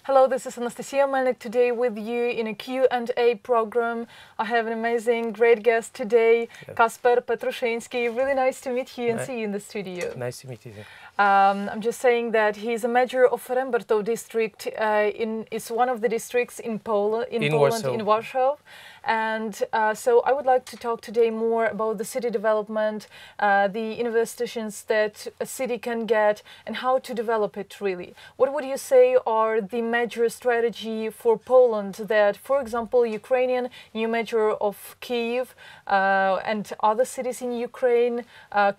Hello, this is Anastasia Melnik today with you in a Q&A program. I have an amazing, great guest today, Kacper Pietrusinski. Really nice to meet you and see you in the studio. Nice to meet you. I'm just saying that he's a mayor of Rebertowa district. It's one of the districts in Poland, in Warsaw. And so I would like to talk today more about the city development, the investitions that a city can get and how to develop it really. What would you say are the major strategy for Poland that, for example, Ukrainian new mayor of Kyiv and other cities in Ukraine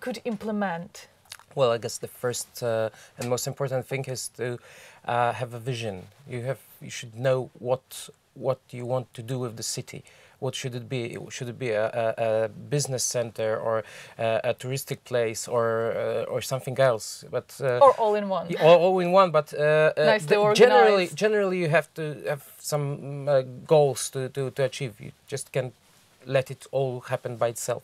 could implement? Well, I guess the first and most important thing is to have a vision. You should know what you want to do with the city. What should it be? Should it be a business center or a touristic place or something else? But or all in one. All in one. But nicely organized. Generally, you have to have some goals to achieve. You just can't let it all happen by itself.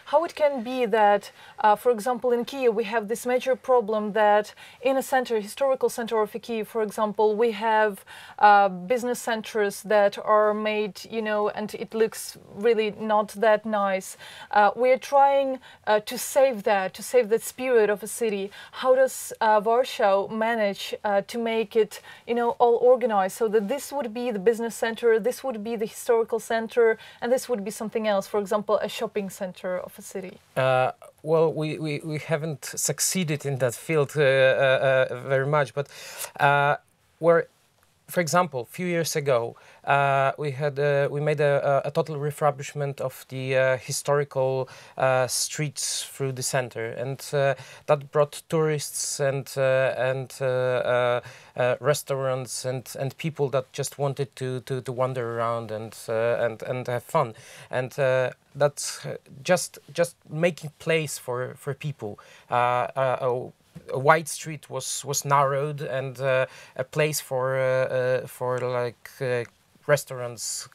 How it can be that, for example, in Kyiv, we have this major problem that in a center, historical center of Kyiv, for example, we have business centers that are made, you know, and it looks really not that nice. We're trying to save that spirit of a city. How does Warsaw manage to make it, you know, all organized so that this would be the business center, this would be the historical center, and this would be something else, for example, a shopping center of a city? Well, we haven't succeeded in that field very much, but for example, a few years ago, we made a total refurbishment of the historical streets through the center, and that brought tourists and restaurants and people that just wanted to wander around and have fun, and that's just making place for people. A wide street was narrowed, and a place for like restaurants,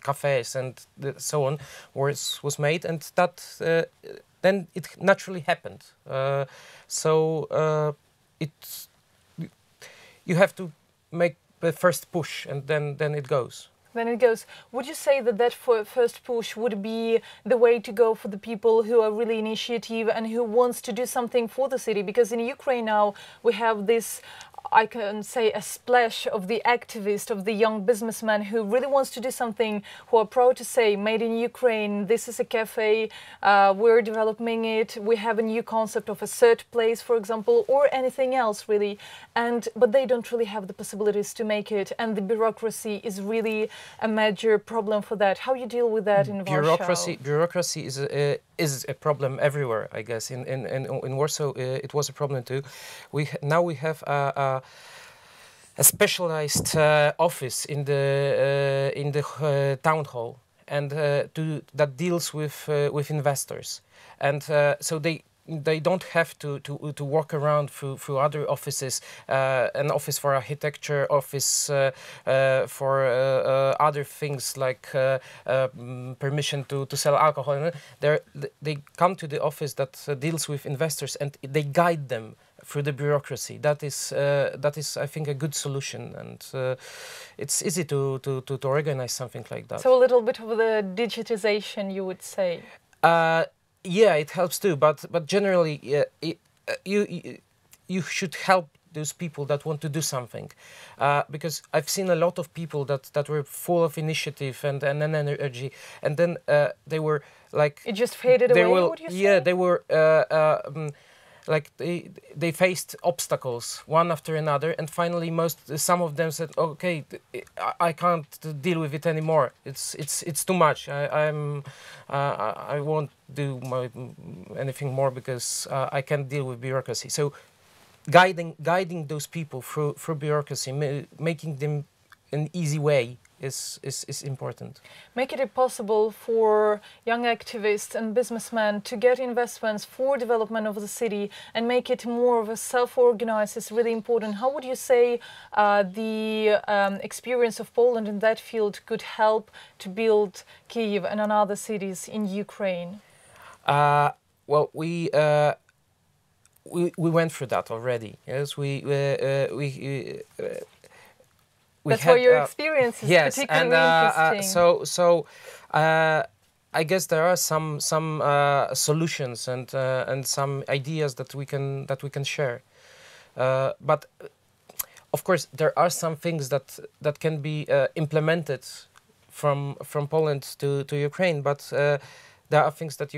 cafes, and so on was made, and that then it naturally happened. You have to make the first push, and then it goes. Then it goes. Would you say that first push would be the way to go for the people who are really initiative and who wants to do something for the city? Because in Ukraine now we have this, I can say, a splash of the activist, of the young businessman who really wants to do something, who are proud to say, made in Ukraine, this is a cafe, we're developing it, we have a new concept of a third place, for example, or anything else really. But they don't really have the possibilities to make it, and the bureaucracy is really a major problem for that. How you deal with that in Warsaw? Bureaucracy is a problem everywhere, I guess. In Warsaw, it was a problem too. Now we have a specialized office in the town hall, and that deals with investors, and so they don't have to walk around through other offices, an office for architecture, office for other things like permission to sell alcohol. They come to the office that deals with investors, and they guide them through the bureaucracy. That is, I think, a good solution, and it's easy to organize something like that. So a little bit of the digitization, you would say. Yeah, it helps too, but generally, you should help those people that want to do something, because I've seen a lot of people that were full of initiative and energy, and then they were like, it just faded away. Would you say? Yeah, they were like they faced obstacles one after another, and finally some of them said, okay, I can't deal with it anymore, it's too much, I won't do anything more because I can't deal with bureaucracy. So guiding those people through bureaucracy, making them an easy way is important. Make it possible for young activists and businessmen to get investments for development of the city and make it more of a self-organized is really important. How would you say the experience of Poland in that field could help to build Kyiv and other cities in Ukraine? Well, we went through that already. Yes, That's why your experience is yes, particularly and interesting. I guess there are some solutions and some ideas that we can share. But of course, there are some things that can be implemented from Poland to Ukraine, but there are things that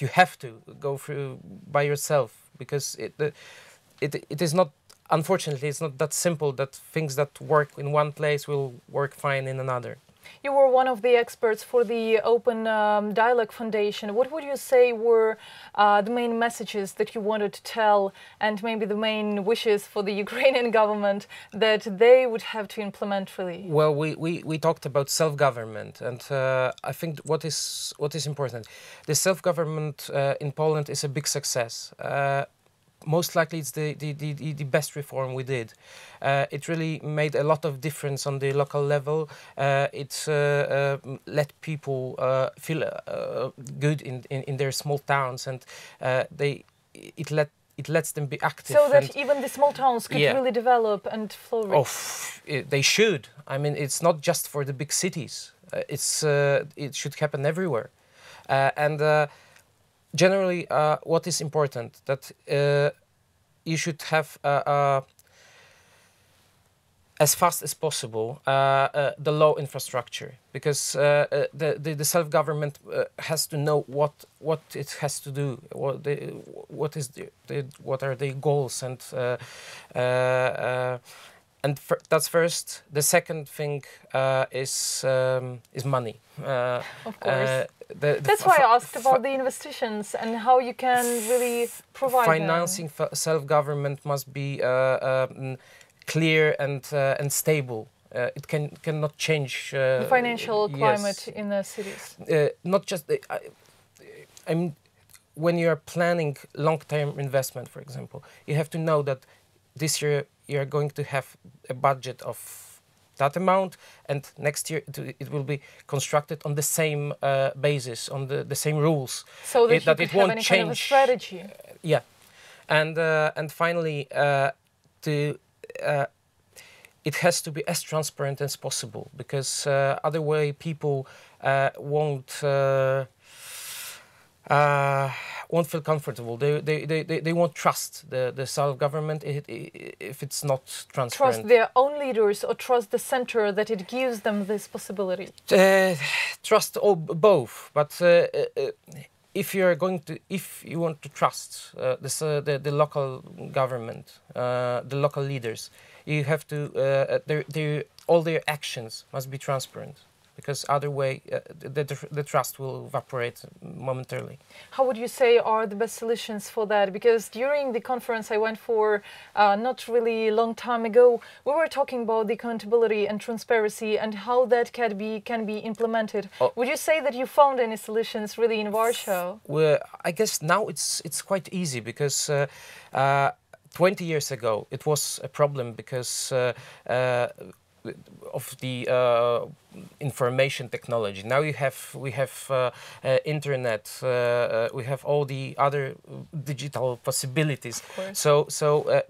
you have to go through by yourself, because it is not, unfortunately, it's not that simple that things that work in one place will work fine in another. You were one of the experts for the Open Dialogue Foundation. What would you say were the main messages that you wanted to tell, and maybe the main wishes for the Ukrainian government that they would have to implement really? Well, we talked about self-government, and I think what is important, the self-government in Poland is a big success. Most likely it's the best reform we did. It really made a lot of difference on the local level. It let people feel good in their small towns, and it lets them be active. So that even the small towns could really develop and flourish. They should. I mean, it's not just for the big cities. It should happen everywhere. Generally, what is important, that you should have as fast as possible the law infrastructure, because the self-government has to know what it has to do, what are the goals, and that's first. The second thing is money. Of course. That's why I asked about the investitions and how you can really provide financing. Self-government must be clear and stable. It cannot change the financial climate in the cities. Not just. I mean, when you are planning long-term investment, for example, you have to know that this year you are going to have a budget of that amount, and next year it will be constructed on the same basis, on the same rules, so that it won't change. Kind of a strategy. Yeah, and finally, it has to be as transparent as possible, because other way people won't feel comfortable. They won't trust the self-government if it's not transparent. Trust their own leaders, or trust the center that it gives them this possibility? Trust both, but if you want to trust the local government, the local leaders, you have to all their actions must be transparent, because other way the trust will evaporate momentarily. How would you say are the best solutions for that? Because during the conference I went for not really long time ago, we were talking about the accountability and transparency and how that can be implemented. Would you say that you found any solutions really in Warsaw? Well, I guess now it's quite easy, because 20 years ago it was a problem because of the information technology. Now we have internet, we have all the other digital possibilities. So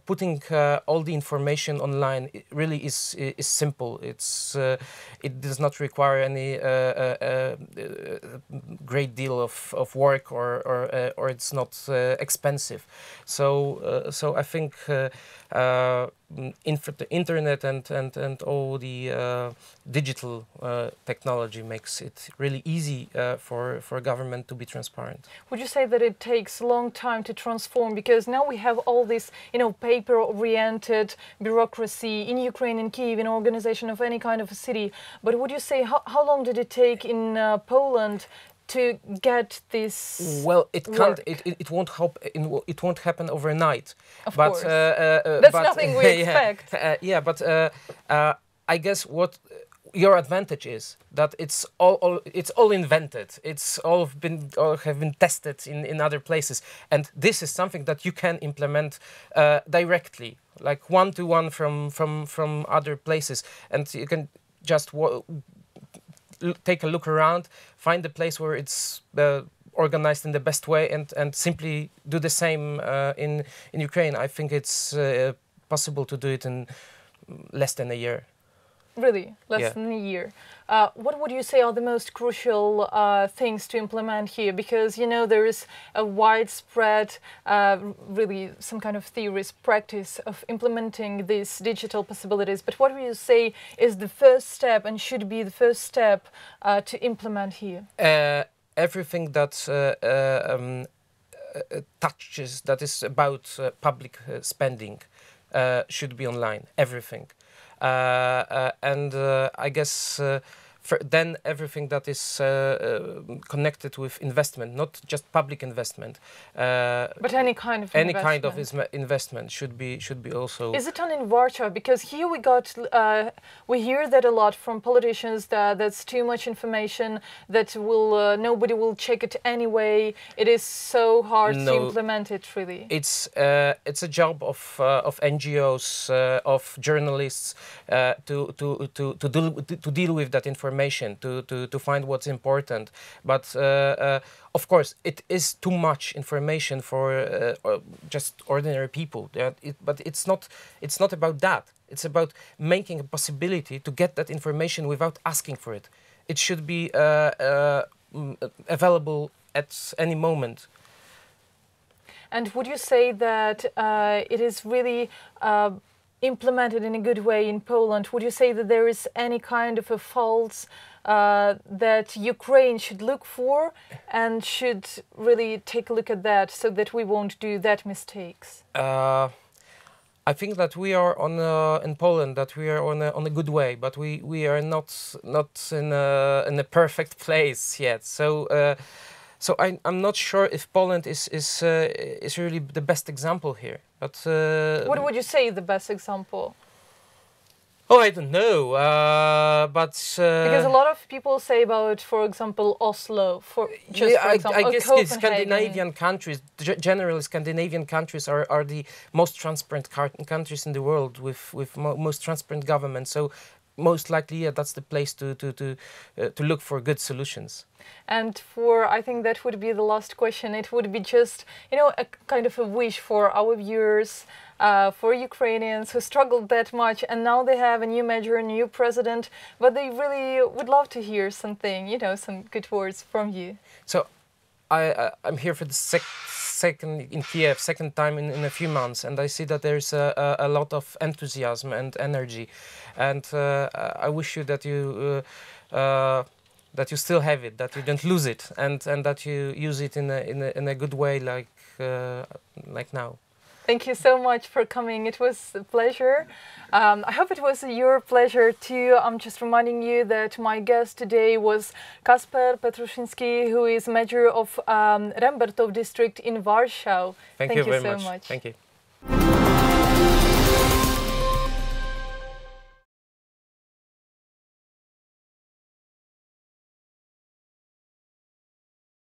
putting all the information online really is simple. It does not require any great deal of work, or it's not expensive. So I think the internet and all the digital technology makes it really easy for government to be transparent. Would you say that it takes a long time to transform? Because now we have all this, paper-oriented bureaucracy in Ukraine, in Kyiv, in organization of any kind of a city. But would you say how long did it take in Poland to get this? Well, it can't. It won't help. It won't happen overnight. Of course. That's nothing we expect. But I guess what your advantage is that it's all invented. It's all have been tested in other places, and this is something that you can implement directly, like one-to-one from other places, and you can just take a look around, find the place where it's organized in the best way, and simply do the same in Ukraine. I think it's possible to do it in less than a year. Really, less Yeah. than a year. What would you say are the most crucial things to implement here? Because, you know, there is a widespread, really some kind of theories, practice of implementing these digital possibilities. But what would you say is the first step and should be the first step to implement here? Everything that touches, that is about public spending, should be online. Everything. And I guess then everything that is connected with investment, not just public investment, but any kind of any kind of investment should be also. Is it done in Warsaw? Because here we hear that a lot from politicians that that's too much information, that will nobody will check it anyway. It is so hard to implement it. Really, it's a job of NGOs, of journalists to deal with that information, to find what's important. But of course, it is too much information for just ordinary people. But it's not about that. It's about making a possibility to get that information without asking for it. It should be available at any moment. And would you say that it is really implemented in a good way in Poland? Would you say that there is any kind of a faults that Ukraine should look for and should really take a look at that so that we won't do that mistakes? I think that we are in Poland, that we are on a good way, but we are not in a perfect place yet. So I'm not sure if Poland is really the best example here. But what would you say the best example? Oh, I don't know, but because a lot of people say about, for example, Oslo. For example, I guess Scandinavian countries, generally Scandinavian countries, are the most transparent countries in the world with most transparent government. So most likely, yeah, that's the place to look for good solutions. And I think that would be the last question. It would be just, you know, a kind of a wish for our viewers, for Ukrainians who struggled that much, and now they have a new mayor, a new president, but they really would love to hear something, you know, some good words from you. So I'm here for the second in Kiev, second time in a few months, and I see that there's a lot of enthusiasm and energy, and I wish you that you still have it, that you don't lose it, and that you use it in a good way, like now. Thank you so much for coming. It was a pleasure. I hope it was your pleasure too. I'm just reminding you that my guest today was Kacper Pietrusinski, who is mayor of Rebertowa district in Warsaw. Thank you very so much. Thank you.